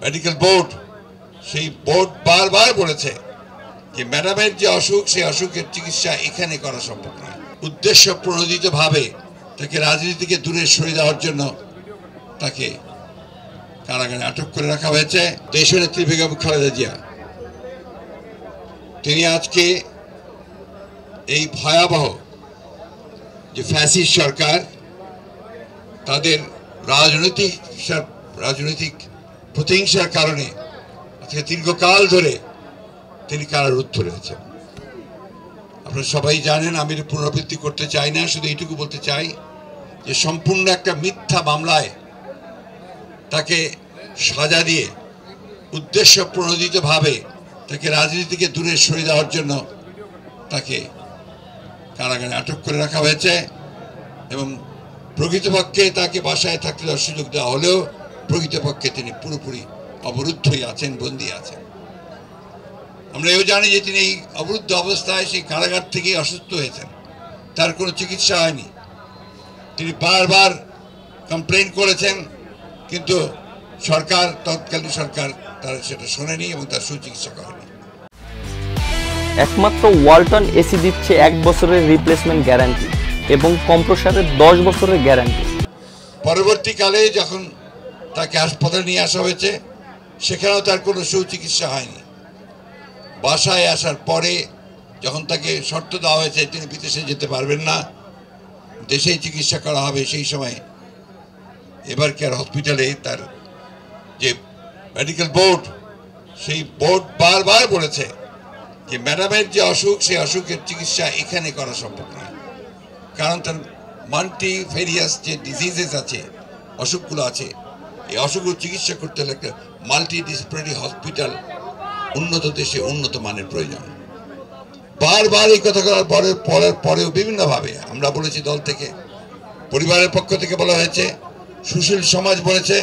Medical board সেই board বারবার বলেছে যে ম্যাডামের যে অসুখ সেই অসুখের চিকিৎসা এখানে করা সম্ভব নয়। উদ্দেশ্য প্রণোদিতভাবে তাকে রাজনীতি থেকে দূরে সরিয়ে দেওয়ার জন্য তাকে কারাগারে আটক করে রাখা হয়েছে। দেশনেত্রী বেগম খালেদা জিয়া তিনি আজকে এই ভয়াবহ যে ফ্যাসিস্ট সরকার তাদের রাজনৈতিক প্রতিহিংসার কারণে আজকে দীর্ঘকাল ধরে তিনি কারারুদ্ধ রয়েছেন। আপনারা সবাই জানেন, আমি পুনরাবৃত্তি করতে চাই না, শুধু এইটুকু বলতে চাই যে সম্পূর্ণ একটা মিথ্যা মামলায় তাকে সাজা দিয়ে উদ্দেশ্য প্রণোদিতভাবে তাকে রাজনীতি থেকে দূরে সরিয়ে দেওয়ার জন্য তাকে কারাগারে আটক করে রাখা হয়েছে এবং প্রকৃতপক্ষে তাকে বাসায় থাকতে দেওয়ার সুযোগ দেওয়া হলেও প্রকৃতপক্ষে তিনি পুরোপুরি অবরুদ্ধই আছেন, বন্দী আছেন। আমরা এও জানি যে তিনি এই অবরুদ্ধ অবস্থায় সেই কারাগার থেকেই অসুস্থ হয়েছেন, তার কোনো চিকিৎসা হয়নি। তিনি বারবার কমপ্লেন করেছেন, কিন্তু তৎকালীন সরকার তার সেটা শোনেনি এবং তার সুচিকিৎসা করেনি। একমাত্র ওয়ালটন এসি দিচ্ছে 1 বছরের রিপ্লেসমেন্ট গ্যারান্টি এবং কম্প্রেসরের 10 বছরের গ্যারান্টি। পরবর্তীকালে যখন তাকে হাসপাতালে নিয়ে আসা হয়েছে সেখানেও তার কোনো সুচিকিৎসা হয়নি। বাসায় আসার পরে যখন তাকে শর্ত দেওয়া হয়েছে তিনি বিদেশে যেতে পারবেন না, দেশেই চিকিৎসা করা হবে, সেই সময় এবার কেয়ার হসপিটালে তার যে মেডিকেল বোর্ড সেই বোর্ড বারবার বলেছে যে ম্যাডামের যে অসুখ সেই অসুখের চিকিৎসা এখানে করা সম্ভব নয়, কারণ তার মাল্টিফেরিয়াস যে ডিজিজেস আছে, অসুখগুলো আছে, এই অসুখগুলো চিকিৎসা করতে হলে একটা মাল্টিডিসিপ্লিনারি হসপিটাল উন্নত দেশে উন্নত মানের প্রয়োজন। বারবার এই কথা বলার পরেও বিভিন্নভাবে আমরা বলেছি, দল থেকে, পরিবারের পক্ষ থেকে বলা হয়েছে, সুশীল সমাজ বলেছে,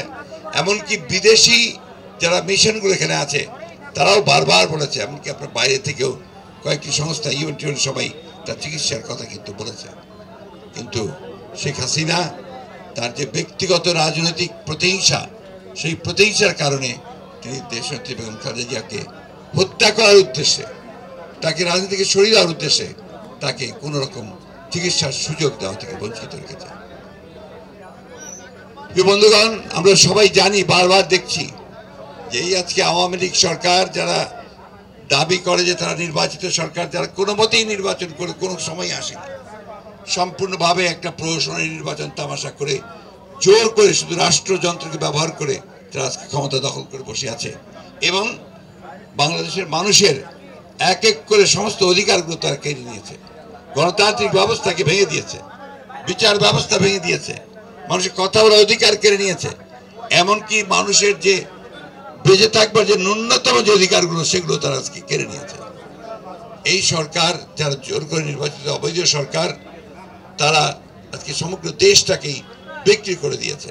এমনকি বিদেশি যারা মিশনগুলো এখানে আছে তারাও বারবার বলেছে, এমনকি আপনার বাইরে থেকেও কয়েকটি সংস্থা ইউএন সবাই তার চিকিৎসার কথা কিন্তু বলেছে। কিন্তু শেখ হাসিনা তার যে ব্যক্তিগত রাজনৈতিক প্রতিহিংসা, সেই প্রতিহিংসার কারণে তিনি দেশনেত্রী বেগম খালেদা জিয়াকে হত্যা করার উদ্দেশ্যে, তাকে রাজনীতি থেকে সরিয়ে দেওয়ার উদ্দেশ্যে তাকে কোনো রকম চিকিৎসার সুযোগ দেওয়া থেকে বঞ্চিত রেখেছে। বন্ধুগণ, আমরা সবাই জানি, বারবার দেখছি যে এই আজকে আওয়ামী লীগ সরকার যারা দাবি করে যে তারা নির্বাচিত সরকার, যারা কোনো মতেই নির্বাচন করে কোনো সময় আসেনি, সম্পূর্ণভাবে একটা প্রহসনের নির্বাচন তামাশা করে জোর করে শুধু রাষ্ট্রযন্ত্রকে ব্যবহার করে তারা আজকে ক্ষমতা দখল করে বসে আছে এবং বাংলাদেশের মানুষের এক এক করে সমস্ত অধিকারগুলো তারা কেড়ে নিয়েছে। গণতান্ত্রিক ব্যবস্থাকে ভেঙে দিয়েছে, বিচার ব্যবস্থা ভেঙে দিয়েছে, মানুষের কথা বলার অধিকার কেড়ে নিয়েছে, এমনকি মানুষের যে বেঁচে থাকবার যে ন্যূনতম যে অধিকারগুলো সেগুলো তারা আজকে কেড়ে নিয়েছে। এই সরকার যারা জোর করে নির্বাচিত অবৈধ সরকার, তারা আজকে সমগ্র দেশটাকেই বিক্রি করে দিয়েছে।